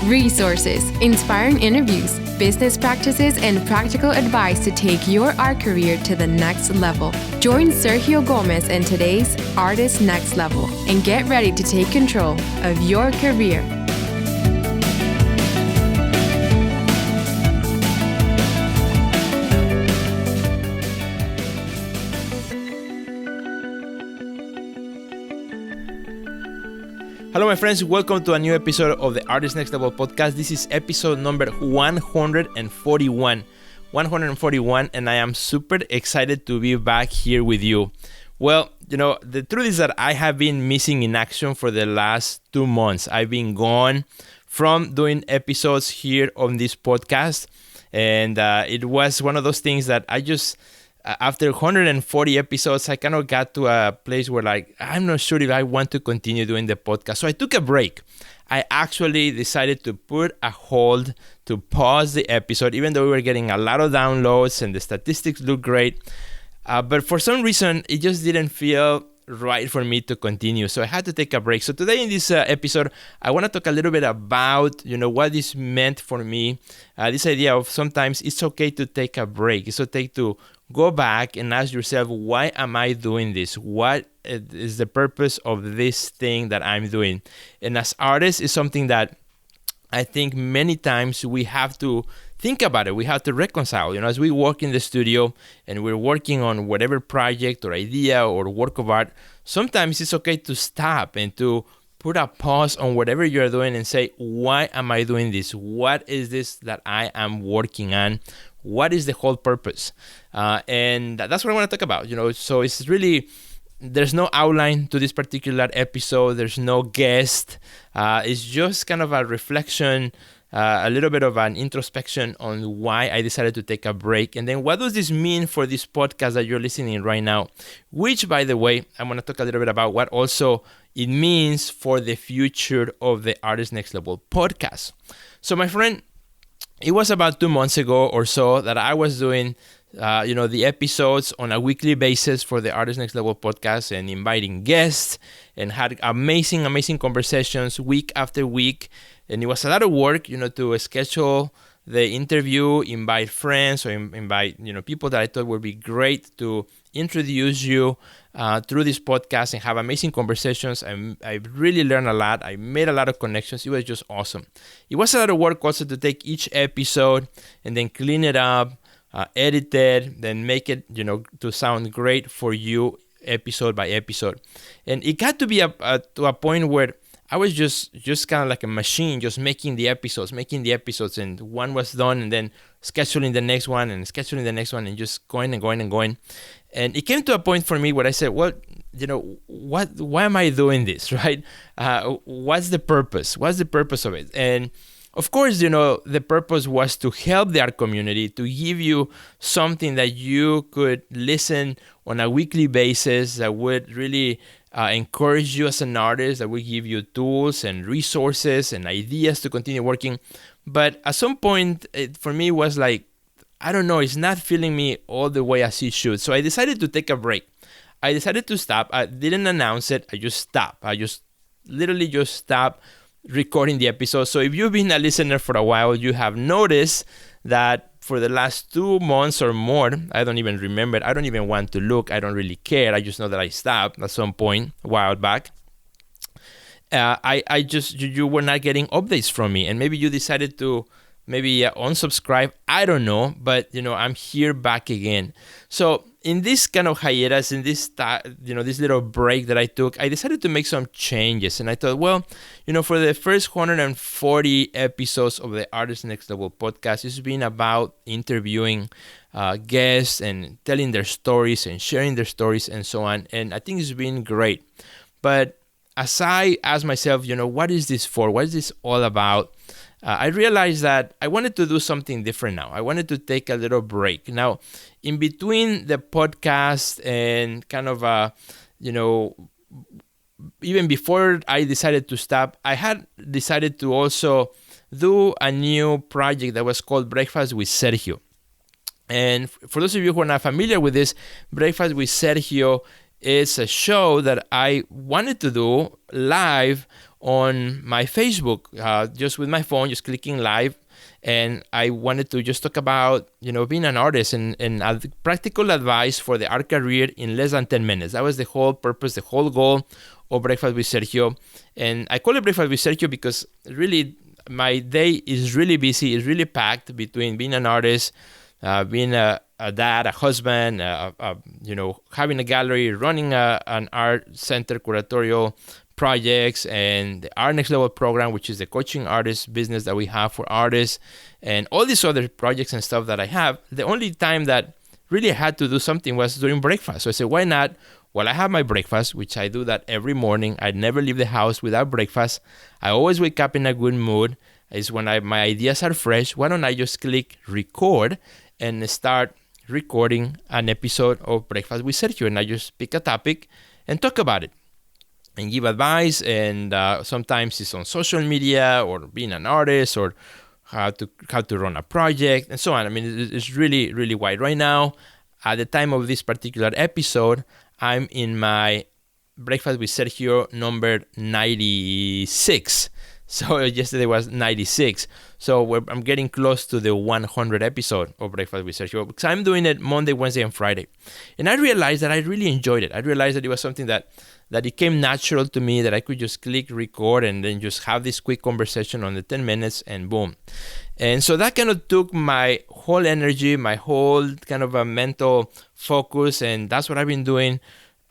resources, inspiring interviews, business practices, and practical advice to take your art career to the next level. Join Sergio Gomez in today's Artist Next Level and get ready to take control of your career. Hello, my friends. Welcome to a new episode of the Artist Next Level podcast. This is episode number 141. 141, and I am super excited to be back here with you. Well, the truth is that I have been missing in action for the last 2 months. I've been gone from doing episodes here on this podcast, and it was one of those things that I just... After 140 episodes, I kind of got to a place where I'm not sure if I want to continue doing the podcast. So I took a break. I actually decided to put a hold, to pause the episode, even though we were getting a lot of downloads and the statistics look great. But for some reason, it just didn't feel right for me to continue. So I had to take a break. So today in this episode, I want to talk a little bit about, what this meant for me. This idea of sometimes it's okay to take a break. It's okay to go back and ask yourself, why am I doing this? What is the purpose of this thing that I'm doing? And as artists, it's something that I think many times we have to think about it. We have to reconcile. As we work in the studio and we're working on whatever project or idea or work of art, sometimes it's okay to stop and to put a pause on whatever you're doing and say, why am I doing this? What is this that I am working on? What is the whole purpose? And that's what I want to talk about. So it's really, there's no outline to this particular episode. There's no guest. It's just kind of a reflection, a little bit of an introspection on why I decided to take a break. And then what does this mean for this podcast that you're listening right now? Which, by the way, I'm going to talk a little bit about what also it means for the future of the Artist Next Level podcast. So my friend, it was about 2 months ago or so that I was doing, the episodes on a weekly basis for the Artist Next Level podcast and inviting guests and had amazing conversations week after week. And it was a lot of work, to schedule the interview, invite friends or invite, people that I thought would be great to introduce you through this podcast and have amazing conversations. I really learned a lot. I made a lot of connections. It was just awesome. It was a lot of work also to take each episode and then clean it up, edit it, then make it, to sound great for you episode by episode. And it got to be to a point where I was just kind of like a machine, just making the episodes, and one was done, and then scheduling the next one, and just going. And it came to a point for me where I said, well, why am I doing this, right? What's the purpose? What's the purpose of it? And of course, the purpose was to help the art community, to give you something that you could listen on a weekly basis that would really encourage you as an artist, that will give you tools and resources and ideas to continue working. But at some point, for me, was like, I don't know, it's not feeling me all the way as it should. So I decided to take a break. I decided to stop. I didn't announce it. I just stopped. I just literally stopped recording the episode. So if you've been a listener for a while, you have noticed that for the last 2 months or more, I don't even remember. I don't even want to look. I don't really care. I just know that I stopped at some point a while back. You were not getting updates from me, and maybe you decided to unsubscribe. I don't know, but I'm here back again. So in this kind of hiatus, in this this little break that I took, I decided to make some changes, and I thought, well, for the first 140 episodes of the Artist Next Level podcast, it's been about interviewing guests and telling their stories and sharing their stories and so on, and I think it's been great. But as I asked myself, what is this for? What is this all about? I realized that I wanted to do something different now. I wanted to take a little break. Now, in between the podcast and kind of, even before I decided to stop, I had decided to also do a new project that was called Breakfast with Sergio. And for those of you who are not familiar with this, Breakfast with Sergio is a show that I wanted to do live on my Facebook, just with my phone, just clicking live. And I wanted to just talk about, being an artist and practical advice for the art career in less than 10 minutes. That was the whole purpose, the whole goal of Breakfast with Sergio. And I call it Breakfast with Sergio because really my day is really busy, is really packed between being an artist, being a dad, a husband, having a gallery, running an art center curatorial projects, and the Art Next Level program, which is the coaching artist business that we have for artists, and all these other projects and stuff that I have. The only time that really I had to do something was during breakfast. So I said, why not? Well, I have my breakfast, which I do that every morning. I never leave the house without breakfast. I always wake up in a good mood. It's when my ideas are fresh. Why don't I just click record and start recording an episode of Breakfast with Sergio, and I just pick a topic and talk about it and give advice, and sometimes it's on social media or being an artist or how to run a project and so on. I mean, it's really, really wide. Right now, at the time of this particular episode, I'm in my Breakfast with Sergio number 96. So yesterday was 96. So I'm getting close to the 100 episode of Breakfast with Sergio, because I'm doing it Monday, Wednesday, and Friday. And I realized that I really enjoyed it. I realized that it was something that it came natural to me, that I could just click record and then just have this quick conversation on the 10 minutes and boom. And so that kind of took my whole energy, my whole kind of a mental focus. And that's what I've been doing,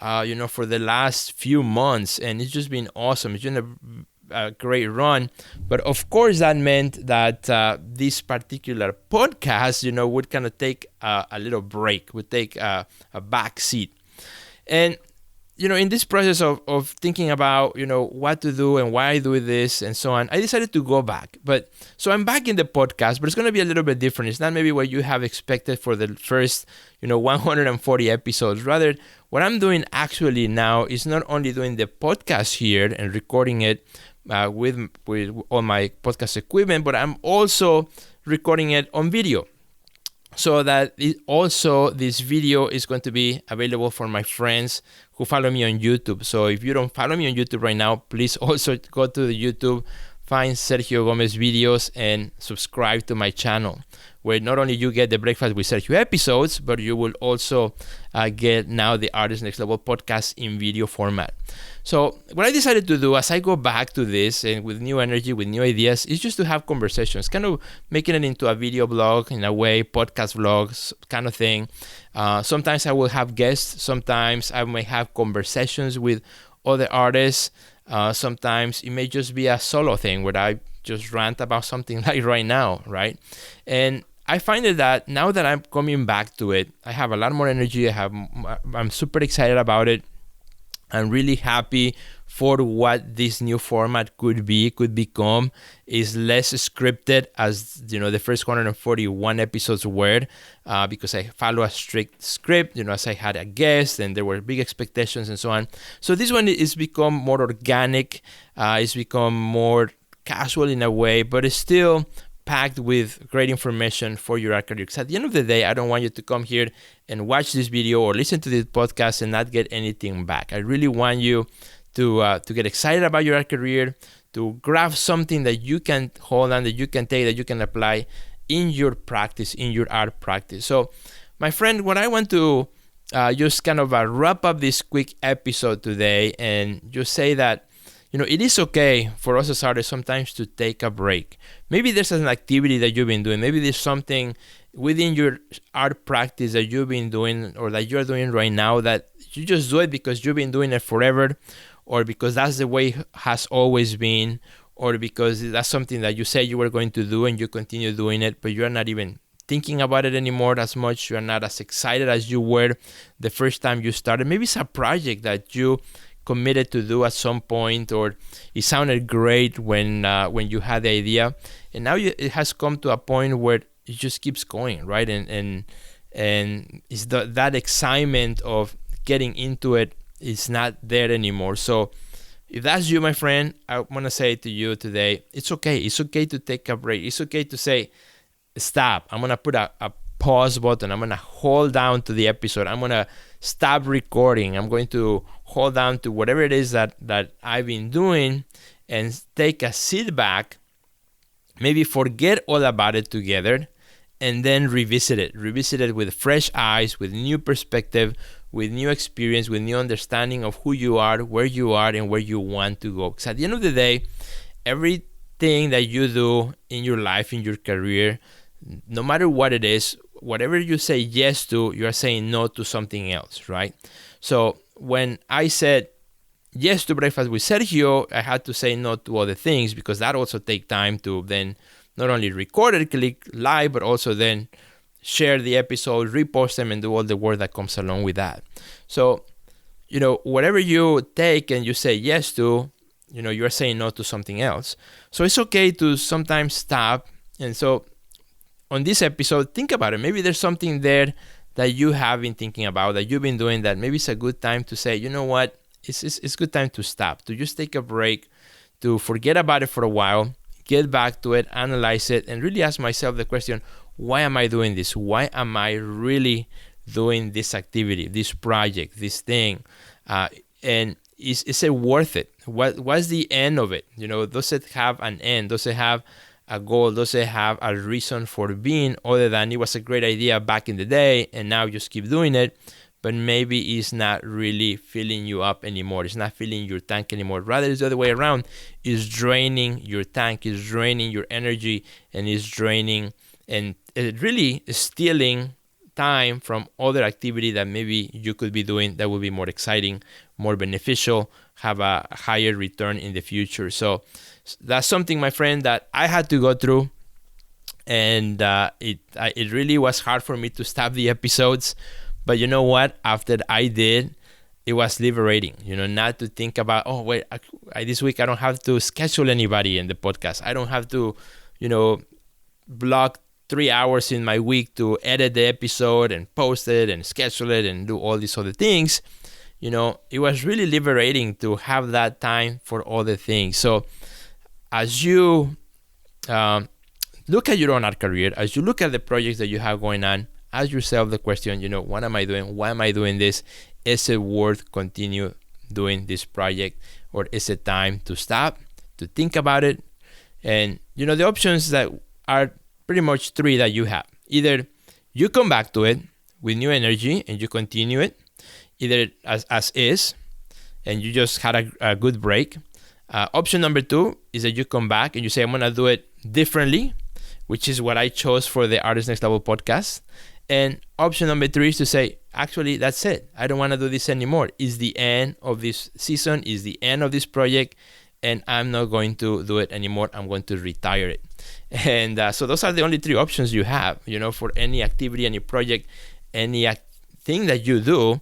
for the last few months. And it's just been awesome. It's been a great run. But of course, that meant that this particular podcast, would kind of take a little break, would take a back seat. And in this process of thinking about, what to do and why I do this and so on, I decided to go back. So I'm back in the podcast, but it's going to be a little bit different. It's not maybe what you have expected for the first, 140 episodes. Rather, what I'm doing actually now is not only doing the podcast here and recording it with all my podcast equipment, but I'm also recording it on video. So that also this video is going to be available for my friends who follow me on YouTube. So if you don't follow me on YouTube right now, please also go to the YouTube, find Sergio Gomez videos, and subscribe to my channel, where not only you get the Breakfast with Sergio episodes, but you will also get now the Artist Next Level podcast in video format. So what I decided to do as I go back to this and with new energy, with new ideas, is just to have conversations, kind of making it into a video blog in a way, podcast vlogs kind of thing. Sometimes I will have guests. Sometimes I may have conversations with other artists. Sometimes it may just be a solo thing where I just rant about something like right now, right? And I find that now that I'm coming back to it, I have a lot more energy. I'm super excited about it. I'm really happy for what this new format could become. Is less scripted as the first 141 episodes were, because I follow a strict script, as I had a guest and there were big expectations and so on. So this one is become more organic. It's become more casual in a way, but it's still packed with great information for your art career. Because at the end of the day, I don't want you to come here and watch this video or listen to this podcast and not get anything back. I really want you to get excited about your art career, to grab something that you can hold on, that you can take, that you can apply in your practice, in your art practice. So, my friend, what I want to just kind of wrap up this quick episode today and just say that it is okay for us as artists sometimes to take a break. Maybe there's an activity that you've been doing. Maybe there's something within your art practice that you've been doing or that you're doing right now that you just do it because you've been doing it forever, or because that's the way it has always been, or because that's something that you said you were going to do and you continue doing it, but you're not even thinking about it anymore as much. You're not as excited as you were the first time you started. Maybe it's a project that you committed to do at some point, or it sounded great when you had the idea, and now it has come to a point where it just keeps going, right? And it's that excitement of getting into it is not there anymore. So if that's you, my friend, I want to say to you today, it's okay. It's okay to take a break. It's okay to say, stop. I'm going to put a pause button. I'm going to hold down to the episode. I'm going to stop recording. I'm going to hold down to whatever it is that I've been doing, and take a sit back, maybe forget all about it together, and then revisit it with fresh eyes, with new perspective, with new experience, with new understanding of who you are, and where you want to go. Because at the end of the day, everything that you do in your life, in your career, no matter what it is, whatever you say yes to, you are saying no to something else, right? So when I said yes to Breakfast with Sergio, I had to say no to other things, because that also takes time to then not only record it, click live, but also then share the episode, repost them, and do all the work that comes along with that. So, whatever you take and you say yes to, you're saying no to something else. So it's okay to sometimes stop. And so on this episode, think about it. Maybe there's something there that you have been thinking about, that you've been doing, that maybe it's a good time to say, you know what, it's good time to stop, to just take a break, to forget about it for a while, get back to it, analyze it, and really ask myself the question, why am I doing this? Why am I really doing this activity, this project, this thing? And is it worth it? What's the end of it? Does it have an end? Does it have a goal? Does it have a reason for being, other than it was a great idea back in the day and now just keep doing it, but maybe it's not really filling you up anymore. It's not filling your tank anymore. Rather, it's the other way around. It's draining your tank, it's draining your energy, and it's draining and it really is stealing time from other activity that maybe you could be doing that would be more exciting, more beneficial, have a higher return in the future. So that's something, my friend, that I had to go through, and it really was hard for me to stop the episodes. But you know what? After I did, it was liberating, not to think about, oh, wait, this week I don't have to schedule anybody in the podcast. I don't have to, block 3 hours in my week to edit the episode and post it and schedule it and do all these other things. It was really liberating to have that time for other things. So as you look at your own art career, as you look at the projects that you have going on, ask yourself the question, what am I doing? Why am I doing this? Is it worth continue doing this project, or is it time to stop, to think about it? And, the options that are pretty much three that you have. Either you come back to it with new energy and you continue it, either as is, and you just had a good break. Option number two is that you come back and you say, I'm going to do it differently, which is what I chose for the Artist Next Level podcast. And option number three is to say, actually, that's it. I don't want to do this anymore. It's the end of this season, it's the end of this project, and I'm not going to do it anymore. I'm going to retire it. And so those are the only three options you have, for any activity, any project, any thing that you do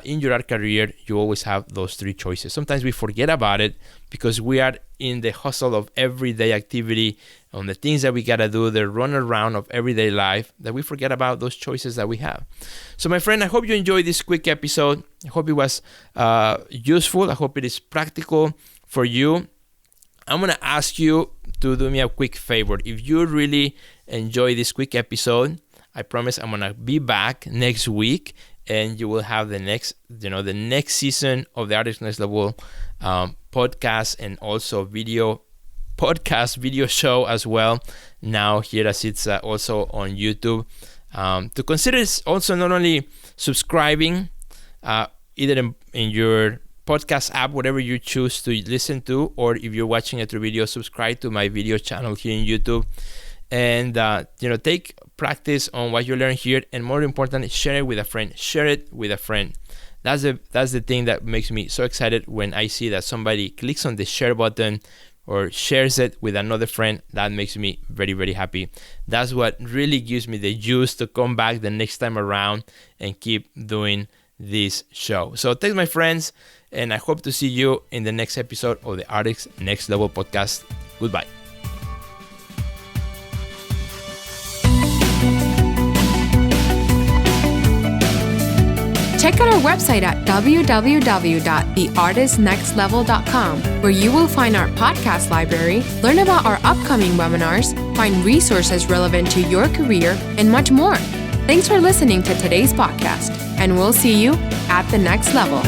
in your art career. You always have those three choices. Sometimes we forget about it because we are in the hustle of everyday activity, on the things that we got to do, the run around of everyday life, that we forget about those choices that we have. So my friend, I hope you enjoyed this quick episode. I hope it was useful. I hope it is practical for you. I'm going to ask you to do me a quick favor. If you really enjoy this quick episode, I promise I'm going to be back next week, and you will have the next season of the Artist Next Level podcast, and also video show as well. Now here, as it's also on YouTube, to consider also not only subscribing either in your podcast app, whatever you choose to listen to, or if you're watching it through video, subscribe to my video channel here in YouTube, and take practice on what you learn here, and more important, share it with a friend. That's the thing that makes me so excited when I see that somebody clicks on the share button or shares it with another friend. That makes me very, very happy. That's what really gives me the juice to come back the next time around and keep doing this show. So thanks, my friends, and I hope to see you in the next episode of the Artist Next Level podcast. Goodbye. Check out our website at www.theartistnextlevel.com, where you will find our podcast library, learn about our upcoming webinars, find resources relevant to your career, and much more. Thanks for listening to today's podcast, and we'll see you at the next level.